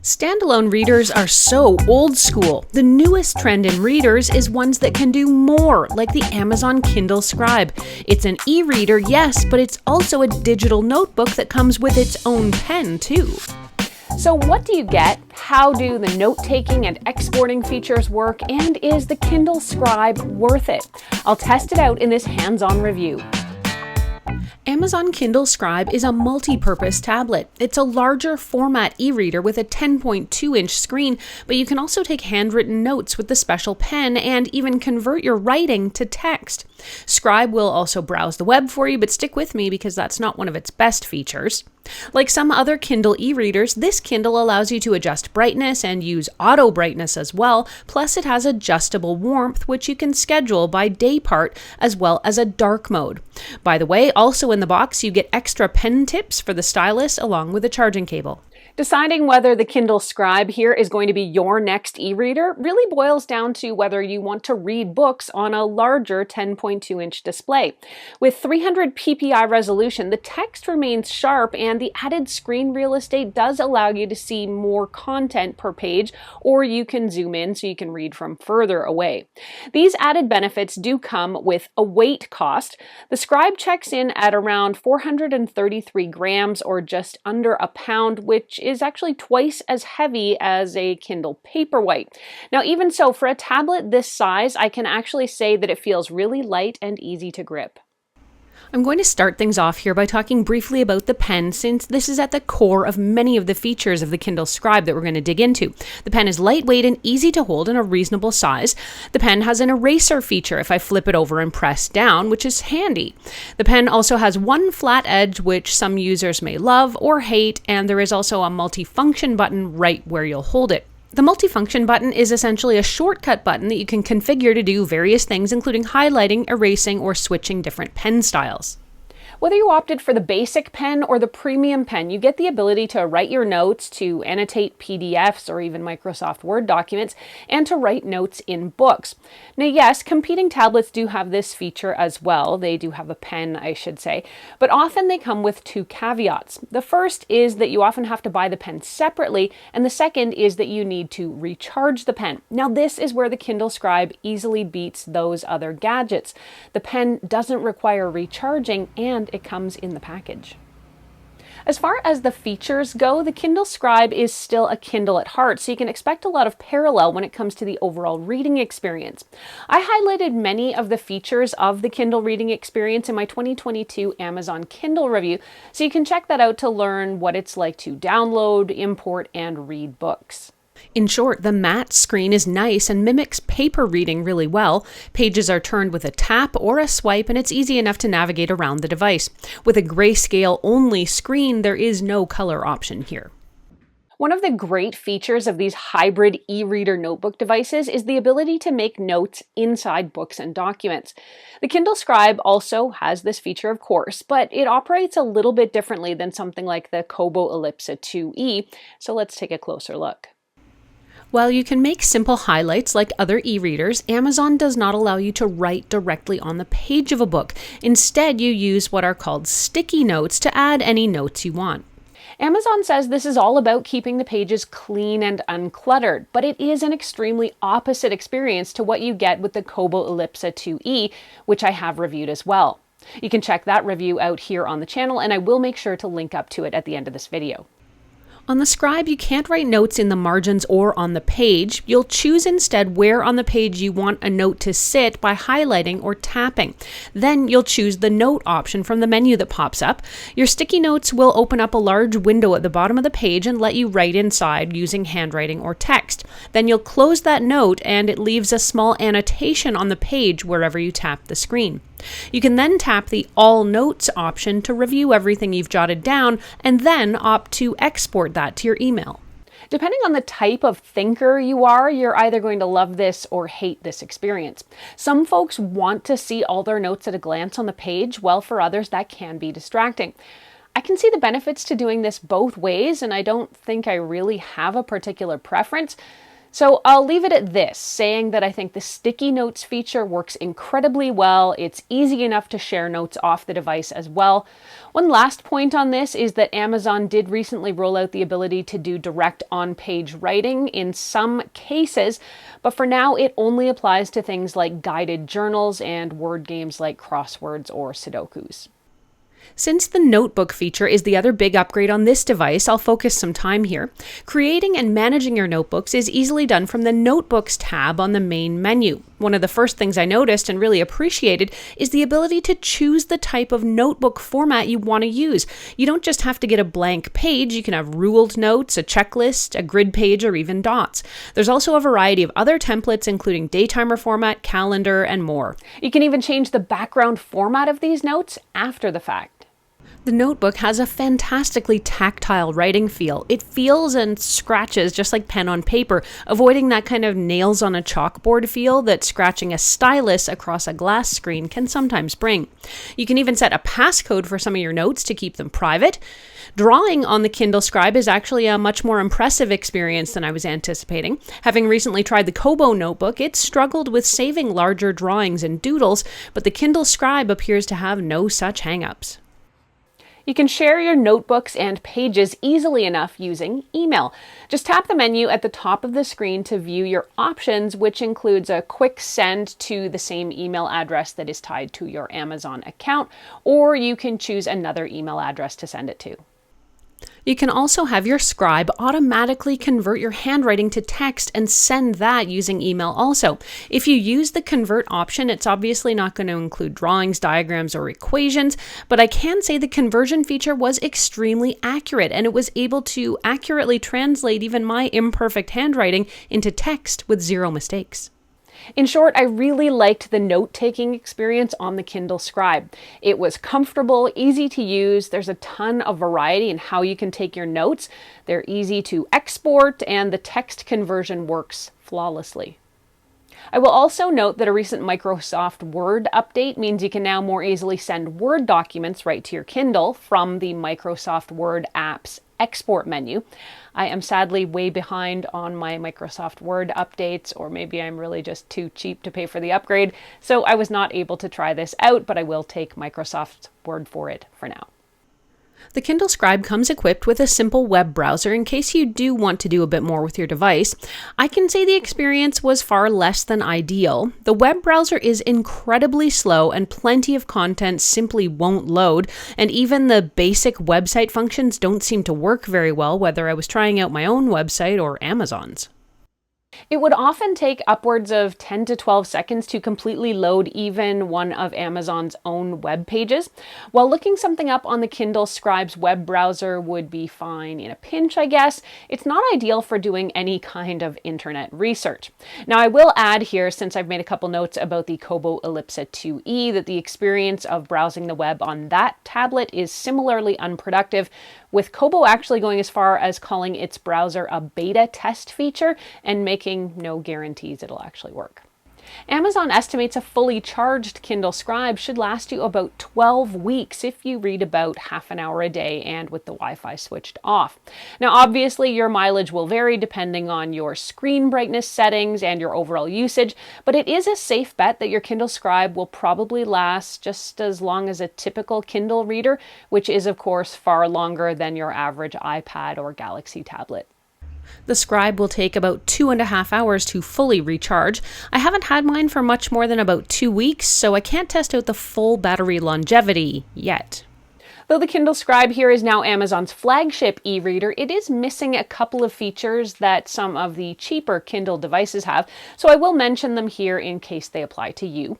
Standalone readers are so old school. The newest trend in readers is ones that can do more, like the Amazon Kindle Scribe. It's an e-reader, yes, but it's also a digital notebook that comes with its own pen, too. So what do you get? How do the note-taking and exporting features work? And is the Kindle Scribe worth it? I'll test it out in this hands-on review. Amazon Kindle Scribe is a multi-purpose tablet. It's a larger format e-reader with a 10.2-inch screen, but you can also take handwritten notes with the special pen and even convert your writing to text. Scribe will also browse the web for you, but stick with me because that's not one of its best features. Like some other Kindle e-readers, this Kindle allows you to adjust brightness and use auto brightness as well, plus it has adjustable warmth, which you can schedule by day part, as well as a dark mode. By the way, also in the box you get extra pen tips for the stylus along with a charging cable. Deciding whether the Kindle Scribe here is going to be your next e-reader really boils down to whether you want to read books on a larger 10.2-inch display. With 300 ppi resolution, the text remains sharp and the added screen real estate does allow you to see more content per page, or you can zoom in so you can read from further away. These added benefits do come with a weight cost. The Scribe checks in at around 433 grams or just under a pound, which is actually twice as heavy as a Kindle Paperwhite. Now, even so, for a tablet this size, I can actually say that it feels really light and easy to grip. I'm going to start things off here by talking briefly about the pen, since this is at the core of many of the features of the Kindle Scribe that we're going to dig into. The pen is lightweight and easy to hold in a reasonable size. The pen has an eraser feature if I flip it over and press down, which is handy. The pen also has one flat edge, which some users may love or hate, and there is also a multifunction button right where you'll hold it. The multifunction button is essentially a shortcut button that you can configure to do various things, including highlighting, erasing, or switching different pen styles. Whether you opted for the basic pen or the premium pen, you get the ability to write your notes, to annotate PDFs or even Microsoft Word documents, and to write notes in books. Now yes, competing tablets do have this feature as well. They do have a pen, I should say, but often they come with two caveats. The first is that you often have to buy the pen separately, and the second is that you need to recharge the pen. Now this is where the Kindle Scribe easily beats those other gadgets. The pen doesn't require recharging, and it comes in the package. As far as the features go, the Kindle Scribe is still a Kindle at heart, so you can expect a lot of parallel when it comes to the overall reading experience. I highlighted many of the features of the Kindle reading experience in my 2022 Amazon Kindle review, so you can check that out to learn what it's like to download, import, and read books. In short, the matte screen is nice and mimics paper reading really well. Pages are turned with a tap or a swipe, and it's easy enough to navigate around the device. With a grayscale only screen, there is no color option here. One of the great features of these hybrid e-reader notebook devices is the ability to make notes inside books and documents. The Kindle Scribe also has this feature, of course, but it operates a little bit differently than something like the Kobo Ellipsa 2e, so let's take a closer look. While you can make simple highlights like other e-readers, Amazon does not allow you to write directly on the page of a book. Instead, you use what are called sticky notes to add any notes you want. Amazon says this is all about keeping the pages clean and uncluttered, but it is an extremely opposite experience to what you get with the Kobo Ellipsa 2e, which I have reviewed as well. You can check that review out here on the channel, and I will make sure to link up to it at the end of this video. On the Scribe, you can't write notes in the margins or on the page. You'll choose instead where on the page you want a note to sit by highlighting or tapping. Then you'll choose the note option from the menu that pops up. Your sticky notes will open up a large window at the bottom of the page and let you write inside using handwriting or text. Then you'll close that note and it leaves a small annotation on the page wherever you tap the screen. You can then tap the All Notes option to review everything you've jotted down and then opt to export that to your email. Depending on the type of thinker you are, you're either going to love this or hate this experience. Some folks want to see all their notes at a glance on the page, while for others that can be distracting. I can see the benefits to doing this both ways, and I don't think I really have a particular preference. So I'll leave it at this, saying that I think the sticky notes feature works incredibly well. It's easy enough to share notes off the device as well. One last point on this is that Amazon did recently roll out the ability to do direct on-page writing in some cases, but for now it only applies to things like guided journals and word games like crosswords or Sudokus. Since the notebook feature is the other big upgrade on this device, I'll focus some time here. Creating and managing your notebooks is easily done from the Notebooks tab on the main menu. One of the first things I noticed and really appreciated is the ability to choose the type of notebook format you want to use. You don't just have to get a blank page, you can have ruled notes, a checklist, a grid page, or even dots. There's also a variety of other templates, including daytimer format, calendar, and more. You can even change the background format of these notes after the fact. The notebook has a fantastically tactile writing feel. It feels and scratches just like pen on paper, avoiding that kind of nails on a chalkboard feel that scratching a stylus across a glass screen can sometimes bring. You can even set a passcode for some of your notes to keep them private. Drawing on the Kindle Scribe is actually a much more impressive experience than I was anticipating. Having recently tried the Kobo notebook, it struggled with saving larger drawings and doodles, but the Kindle Scribe appears to have no such hang-ups. You can share your notebooks and pages easily enough using email. Just tap the menu at the top of the screen to view your options, which includes a quick send to the same email address that is tied to your Amazon account, or you can choose another email address to send it to. You can also have your scribe automatically convert your handwriting to text and send that using email also. If you use the convert option, it's obviously not going to include drawings, diagrams, or equations, but I can say the conversion feature was extremely accurate, and it was able to accurately translate even my imperfect handwriting into text with zero mistakes. In short, I really liked the note-taking experience on the Kindle Scribe. It was comfortable, easy to use, there's a ton of variety in how you can take your notes, they're easy to export, and the text conversion works flawlessly. I will also note that a recent Microsoft Word update means you can now more easily send Word documents right to your Kindle from the Microsoft Word app's export menu. I am sadly way behind on my Microsoft Word updates, or maybe I'm really just too cheap to pay for the upgrade, so I was not able to try this out, but I will take Microsoft's word for it for now. The Kindle Scribe comes equipped with a simple web browser in case you do want to do a bit more with your device. I can say the experience was far less than ideal. The web browser is incredibly slow and plenty of content simply won't load, and even the basic website functions don't seem to work very well, whether I was trying out my own website or Amazon's. It would often take upwards of 10 to 12 seconds to completely load even one of Amazon's own web pages. While looking something up on the Kindle Scribe's web browser would be fine in a pinch, I guess, it's not ideal for doing any kind of internet research. Now, I will add here, since I've made a couple notes about the Kobo Ellipsa 2e, that the experience of browsing the web on that tablet is similarly unproductive, with Kobo actually going as far as calling its browser a beta test feature and making no guarantees it'll actually work. Amazon estimates a fully charged Kindle Scribe should last you about 12 weeks if you read about half an hour a day and with the Wi-Fi switched off. Now, obviously, your mileage will vary depending on your screen brightness settings and your overall usage, but it is a safe bet that your Kindle Scribe will probably last just as long as a typical Kindle reader, which is, of course, far longer than your average iPad or Galaxy tablet. The Scribe will take about 2.5 hours to fully recharge. I haven't had mine for much more than about 2 weeks, so I can't test out the full battery longevity yet. Though the Kindle Scribe here is now Amazon's flagship e-reader, it is missing a couple of features that some of the cheaper Kindle devices have, so I will mention them here in case they apply to you.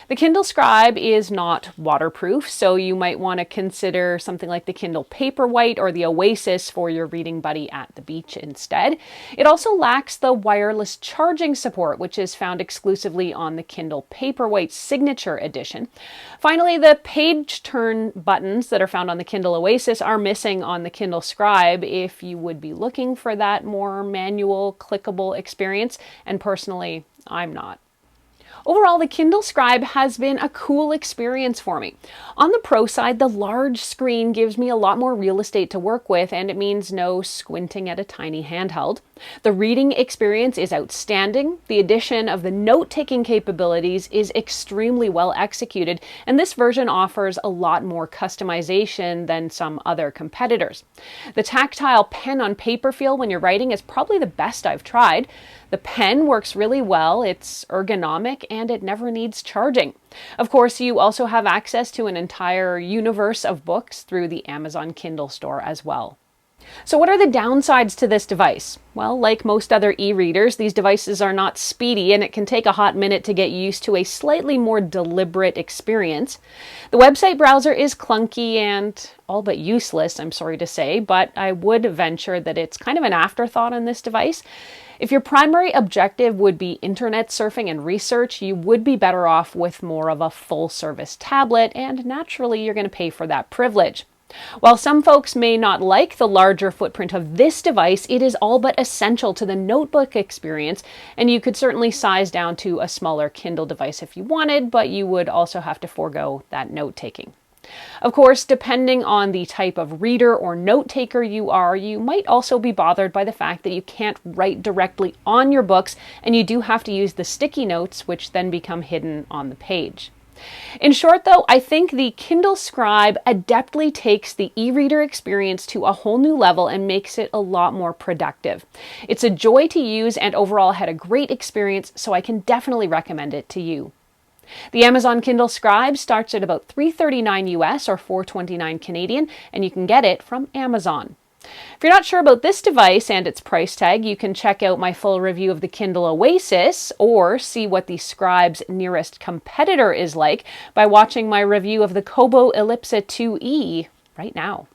The Kindle Scribe is not waterproof, so you might want to consider something like the Kindle Paperwhite or the Oasis for your reading buddy at the beach instead. It also lacks the wireless charging support, which is found exclusively on the Kindle Paperwhite Signature Edition. Finally, the page turn buttons that are found on the Kindle Oasis are missing on the Kindle Scribe if you would be looking for that more manual, clickable experience, and personally, I'm not. Overall, the Kindle Scribe has been a cool experience for me. On the pro side, the large screen gives me a lot more real estate to work with, and it means no squinting at a tiny handheld. The reading experience is outstanding. The addition of the note-taking capabilities is extremely well executed, and this version offers a lot more customization than some other competitors. The tactile pen on paper feel when you're writing is probably the best I've tried. The pen works really well, it's ergonomic, and it never needs charging. Of course, you also have access to an entire universe of books through the Amazon Kindle store as well. So what are the downsides to this device? Well, like most other e-readers, these devices are not speedy, and it can take a hot minute to get used to a slightly more deliberate experience. The website browser is clunky and all but useless, I'm sorry to say, but I would venture that it's kind of an afterthought on this device. If your primary objective would be internet surfing and research, you would be better off with more of a full-service tablet, and naturally you're going to pay for that privilege. While some folks may not like the larger footprint of this device, it is all but essential to the notebook experience, and you could certainly size down to a smaller Kindle device if you wanted, but you would also have to forego that note-taking. Of course, depending on the type of reader or note taker you are, you might also be bothered by the fact that you can't write directly on your books, and you do have to use the sticky notes, which then become hidden on the page. In short, though, I think the Kindle Scribe adeptly takes the e-reader experience to a whole new level and makes it a lot more productive. It's a joy to use, and overall had a great experience, so I can definitely recommend it to you. The Amazon Kindle Scribe starts at about $339 US or $429 Canadian, and you can get it from Amazon. If you're not sure about this device and its price tag, you can check out my full review of the Kindle Oasis or see what the Scribe's nearest competitor is like by watching my review of the Kobo Ellipsa 2e right now.